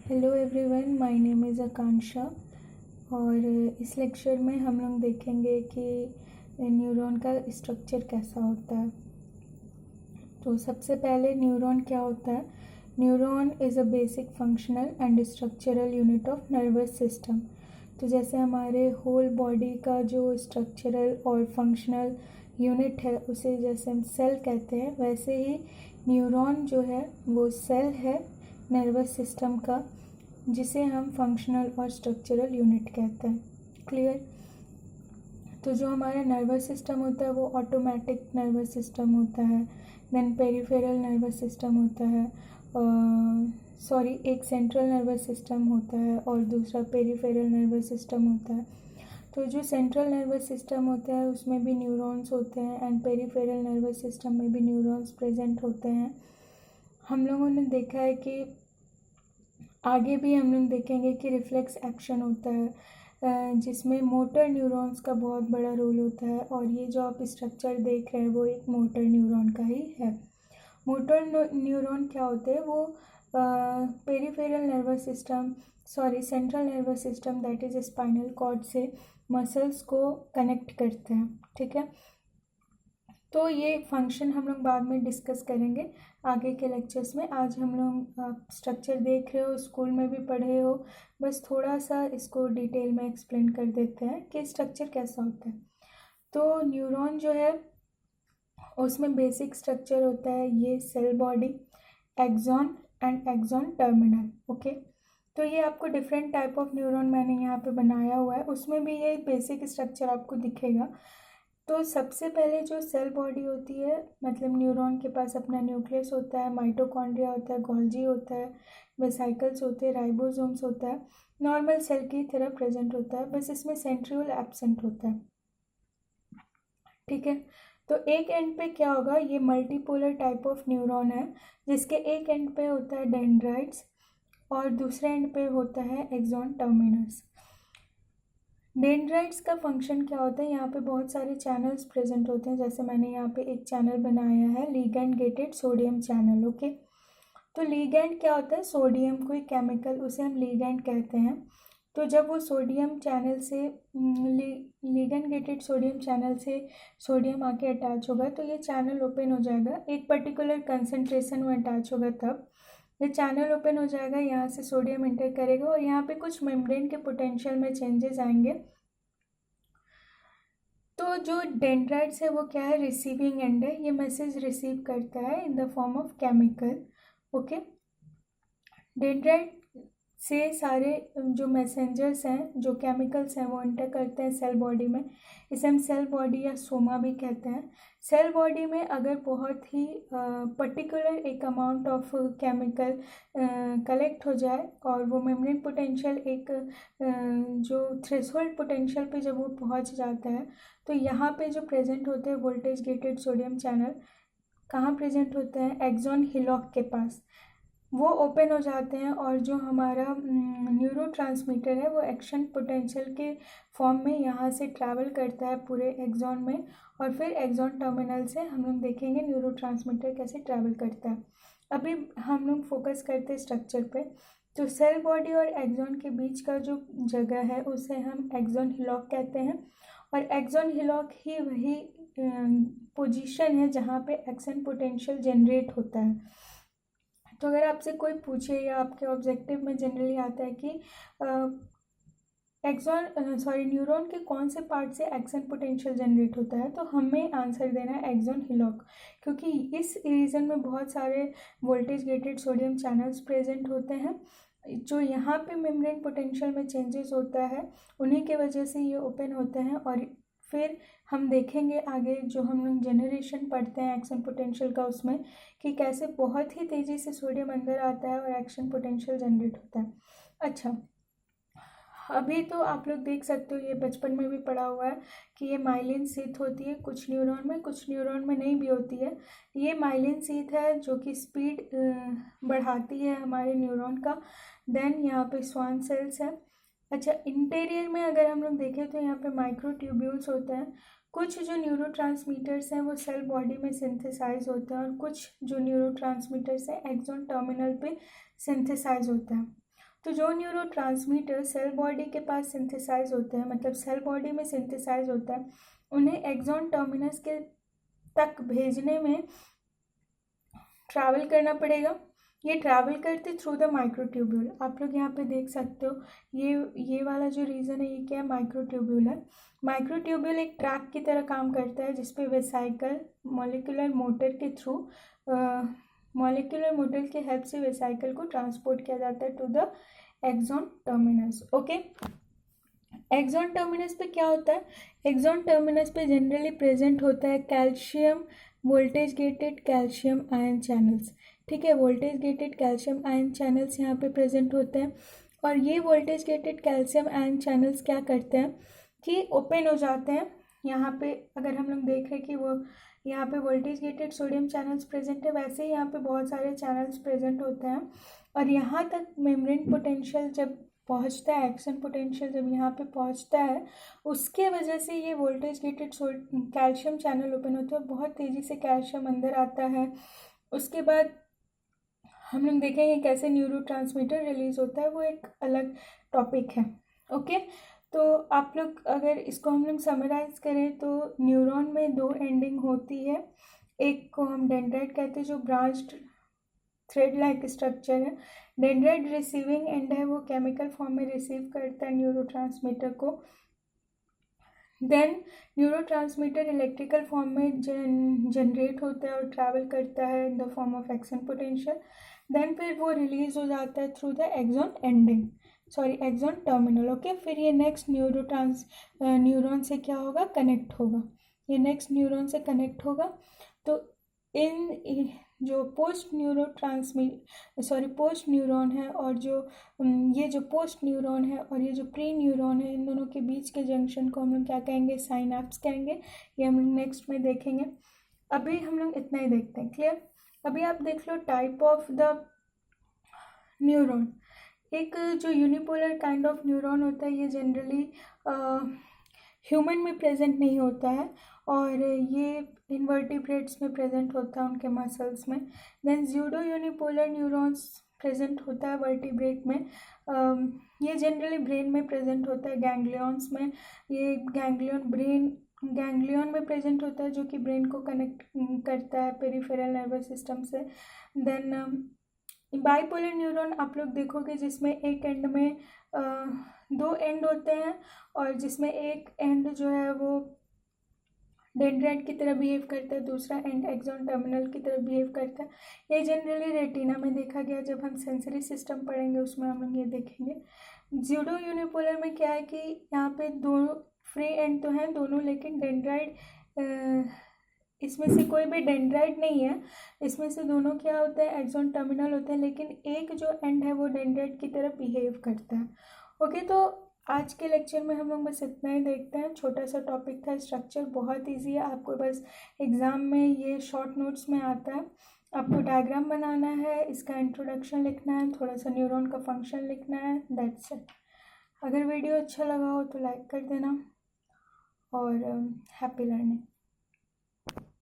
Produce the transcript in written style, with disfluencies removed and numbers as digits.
Hello everyone, my name is Akanksha. और इस lecture में हम लोग देखेंगे कि न्यूरॉन का स्ट्रक्चर कैसा होता है। तो सबसे पहले न्यूरॉन क्या होता है। Neuron is a basic functional and structural unit of nervous system. तो जैसे हमारे होल बॉडी का जो स्ट्रक्चरल और फंक्शनल यूनिट है उसे जैसे हम सेल कहते हैं, वैसे ही न्यूरॉन जो है वो सेल है नर्वस सिस्टम का, जिसे हम फंक्शनल और स्ट्रक्चरल यूनिट कहते हैं। क्लियर। तो जो हमारा नर्वस सिस्टम होता है वो ऑटोमेटिक नर्वस सिस्टम होता है, देन पेरिफेरल नर्वस सिस्टम होता है, एक सेंट्रल नर्वस सिस्टम होता है और दूसरा पेरिफेरल नर्वस सिस्टम होता है। तो जो सेंट्रल नर्वस सिस्टम होता है उसमें भी न्यूरॉन्स होते हैं एंड पेरिफेरल नर्वस सिस्टम में भी न्यूरॉन्स प्रेजेंट होते हैं। हम लोगों ने देखा है कि आगे भी हम लोग देखेंगे कि रिफ्लेक्स एक्शन होता है जिसमें मोटर न्यूरॉन्स का बहुत बड़ा रोल होता है, और ये जो आप स्ट्रक्चर देख रहे हैं वो एक मोटर न्यूरॉन का ही है। मोटर न्यूरॉन क्या होते हैं, वो peripheral nervous system central nervous system that is spinal cord से मसल्स को कनेक्ट करते हैं। ठीक है, तो ये फंक्शन हम लोग बाद में डिस्कस करेंगे आगे के लेक्चर्स में। आज हम लोग स्ट्रक्चर देख रहे हो, स्कूल में भी पढ़े हो, बस थोड़ा सा इसको डिटेल में एक्सप्लेन कर देते हैं कि स्ट्रक्चर कैसा होता है। तो न्यूरॉन जो है उसमें बेसिक स्ट्रक्चर होता है ये cell body, axon and axon terminal. Okay, तो ये आपको डिफरेंट टाइप ऑफ न्यूरॉन मैंने यहाँ पे बनाया हुआ है, उसमें भी ये बेसिक स्ट्रक्चर आपको दिखेगा। तो सबसे पहले जो सेल बॉडी होती है, मतलब न्यूरॉन के पास अपना न्यूक्लियस होता है, माइटोकॉन्ड्रिया होता है, गोल्जी होता है, वेसाइकल्स होते हैं, राइबोसोम्स होता है, नॉर्मल सेल की तरह प्रेजेंट होता है, बस इसमें सेंट्रियोल एब्सेंट होता है। ठीक है, तो एक एंड पे क्या होगा, ये मल्टीपोलर टाइप ऑफ न्यूरॉन है जिसके एक एंड पे होता है डेंड्राइट्स और दूसरे एंड पे होता है एक्सॉन टर्मिनस। डेंड्राइट्स का फंक्शन क्या होता है, यहाँ पे बहुत सारे चैनल्स प्रेजेंट होते हैं, जैसे मैंने यहाँ पे एक चैनल बनाया है ligand gated sodium channel. Okay, तो लिगैंड क्या होता है, सोडियम कोई केमिकल, उसे हम लिगैंड कहते हैं। तो जब वो सोडियम चैनल से लिगैंड गेटेड सोडियम चैनल से सोडियम आके अटैच होगा तो ये चैनल ओपन हो जाएगा, एक पर्टिकुलर कंसनट्रेशन में अटैच होगा, तब ये चैनल ओपन हो जाएगा, यहाँ से सोडियम इंटर करेगा और यहाँ पे कुछ मेम्ब्रेन के पोटेंशियल में चेंजेस आएंगे। तो जो डेंड्राइट्स है वो क्या है, रिसीविंग एंड है, ये मैसेज रिसीव करता है in the form of chemical. Okay, dendrite से सारे जो मैसेंजर्स हैं, जो केमिकल्स हैं, वो इंटर करते हैं सेल बॉडी में। इसे हम सेल बॉडी या सोमा भी कहते हैं। सेल बॉडी में अगर बहुत ही पर्टिकुलर एक अमाउंट ऑफ केमिकल कलेक्ट हो जाए और वो मेम्ब्रेन पोटेंशियल एक जो थ्रेशोल्ड पोटेंशियल पे जब वो पहुंच जाता है, तो यहाँ पे जो प्रेजेंट होते हैं वोल्टेज गेटेड सोडियम चैनल, कहाँ प्रेजेंट होते हैं, एक्सॉन हिलॉक के पास, वो ओपन हो जाते हैं और जो हमारा न्यूरोट्रांसमीटर है वो एक्शन पोटेंशियल के फॉर्म में यहाँ से ट्रैवल करता है पूरे एक्सॉन में, और फिर एक्सॉन टर्मिनल से हम लोग देखेंगे न्यूरोट्रांसमीटर कैसे ट्रैवल करता है। अभी हम लोग फोकस करते हैं स्ट्रक्चर पे। तो सेल बॉडी और एक्सॉन के बीच का जो जगह है उसे हम एक्सॉन हिलॉक कहते हैं, और एक्सॉन हिलॉक ही वही पोजीशन है जहाँ पे एक्शन पोटेंशियल जनरेट होता है। तो अगर आपसे कोई पूछे या आपके ऑब्जेक्टिव में जनरली आता है कि न्यूरॉन के कौन से पार्ट से एक्शन पोटेंशियल जनरेट होता है, तो हमें आंसर देना है एक्सॉन हिलॉक, क्योंकि इस रीजन में बहुत सारे voltage gated sodium channels present होते हैं, जो यहाँ पे मेम्ब्रेन पोटेंशियल में चेंजेस होता है, उन्हीं के वजह से ये ओपन होते हैं। और फिर हम देखेंगे आगे जो हम लोग जनरेशन पढ़ते हैं एक्शन पोटेंशियल का, उसमें कि कैसे बहुत ही तेज़ी से सोडियम अंदर आता है और एक्शन पोटेंशियल जनरेट होता है। अच्छा, अभी तो आप लोग देख सकते हो, ये बचपन में भी पढ़ा हुआ है कि ये माइलिन शीथ होती है कुछ न्यूरॉन में नहीं भी होती है। ये माइलिन शीथ है जो कि स्पीड बढ़ाती है हमारे न्यूरॉन का। देन यहाँ पे स्वान सेल्स है। अच्छा, इंटीरियर में अगर हम लोग देखें तो यहाँ पे माइक्रोट्यूब्यूल्स होते हैं। कुछ जो न्यूरोट्रांसमीटर्स हैं वो सेल बॉडी में सिंथेसाइज होते हैं, और कुछ जो न्यूरोट्रांसमीटर्स हैं एक्सॉन टर्मिनल पे सिंथेसाइज होता है। तो जो न्यूरोट्रांसमीटर सेल बॉडी के पास सिंथेसाइज होते हैं, मतलब सेल बॉडी में सिंथेसाइज होता है, उन्हें एक्सॉन टर्मिनस के तक भेजने में ट्रैवल करना पड़ेगा। ये ट्रैवल करते थ्रू द माइक्रोट्यूब्यूल। आप लोग यहाँ पे देख सकते हो, ये वाला जो रीज़न है, ये क्या है, माइक्रोट्यूब्यूल है। माइक्रोट्यूब्यूल एक ट्रैक की तरह काम करता है जिसपे वेसाइकल मॉलिक्यूलर मोटर के थ्रू मॉलिक्यूलर मोटर के हेल्प से वेसाइकल को ट्रांसपोर्ट किया जाता है to the axon terminus. Okay, axon terminus पे क्या होता है? एक्सॉन टर्मिनस पे जनरली प्रेजेंट होता है calcium voltage gated calcium ion channels. ठीक है, voltage gated calcium ion channels यहाँ पे प्रेजेंट होते हैं। और ये voltage gated calcium ion channels क्या करते हैं कि ओपन हो जाते हैं। यहाँ पे अगर हम लोग देख रहे हैं कि वो यहाँ पे voltage gated sodium channels present है, वैसे ही यहाँ पे बहुत सारे चैनल्स प्रेजेंट होते हैं। और यहाँ तक मेम्ब्रेन पोटेंशियल जब पहुँचता है, एक्शन पोटेंशियल जब यहाँ पे पहुँचता है, उसके वजह से ये voltage gated calcium channel open होता है, बहुत तेज़ी से कैल्शियम अंदर आता है। उसके बाद हम लोग देखेंगे कैसे न्यूरोट्रांसमीटर रिलीज होता है, वो एक अलग टॉपिक है। ओके, तो आप लोग अगर इसको हम लोग समराइज करें तो न्यूरॉन में दो एंडिंग होती है। एक को हम डेंड्राइट कहते हैं जो ब्रांच्ड थ्रेड लाइक स्ट्रक्चर है। डेंड्राइट रिसीविंग एंड है, वो केमिकल फॉर्म में रिसीव करता है न्यूरोट्रांसमीटर को। देन न्यूरोट्रांसमीटर इलेक्ट्रिकल फॉर्म में जनरेट होता है और ट्रैवल करता है in the form of action potential. Then फिर वो रिलीज हो जाता है through the axon ending, sorry axon terminal. Okay, फिर ये नेक्स्ट न्यूरॉन से क्या होगा, कनेक्ट होगा। ये नेक्स्ट न्यूरॉन से कनेक्ट होगा। तो इन जो पोस्ट न्यूरॉन है और जो ये जो पोस्ट न्यूरॉन है और ये जो प्री न्यूरॉन है, इन दोनों के बीच के जंक्शन को हम लोग क्या कहेंगे, साइनैप्स कहेंगे। ये हम लोग नेक्स्ट में देखेंगे। अभी हम लोग इतना ही देखते हैं। क्लियर? अभी आप देख लो टाइप ऑफ द न्यूरॉन। एक जो यूनिपोलर काइंड ऑफ न्यूरॉन होता है, ये जनरली ह्यूमन में प्रेजेंट नहीं होता है और ये इनवर्टिब्रेट्स में प्रेजेंट होता है, उनके मसल्स में। Then judo unipolar neurons present होता है वर्टिब्रेट में। ये जनरली ब्रेन में प्रेजेंट होता है, गैंग्लियंस में। ये गैंग्लियन में प्रेजेंट होता है जो कि ब्रेन को कनेक्ट करता है पेरिफेरल नर्वस सिस्टम से। देन बाइपोलर न्यूरॉन आप लोग देखोगे जिसमें एक एंड में दो एंड होते हैं और जिसमें एक एंड जो है वो डेंड्राइट की तरह बिहेव करता है, दूसरा एंड एक्सॉन टर्मिनल की तरह बिहेव करता है। ये जनरली रेटिना में देखा गया। जब हम सेंसरी सिस्टम पढ़ेंगे उसमें हम लोग ये देखेंगे। ज्यूडो यूनिपोलर में क्या है कि यहाँ पे दो फ्री एंड तो हैं दोनों, लेकिन डेंड्राइट इसमें से कोई भी डेंड्राइट नहीं है। इसमें से दोनों क्या होता है, एक्सॉन टर्मिनल होते हैं, लेकिन एक जो एंड है वो डेंड्राइट की तरह बिहेव करता है। ओके, तो आज के लेक्चर में हम लोग बस इतना ही देखते हैं। छोटा सा टॉपिक था, स्ट्रक्चर बहुत इजी है, आपको बस एग्ज़ाम में ये शॉर्ट नोट्स में आता है। आपको डायग्राम बनाना है, इसका इंट्रोडक्शन लिखना है, थोड़ा सा न्यूरॉन का फंक्शन लिखना है, दैट्स इट। अगर वीडियो अच्छा लगा हो तो लाइक कर देना और हैप्पी लर्निंग।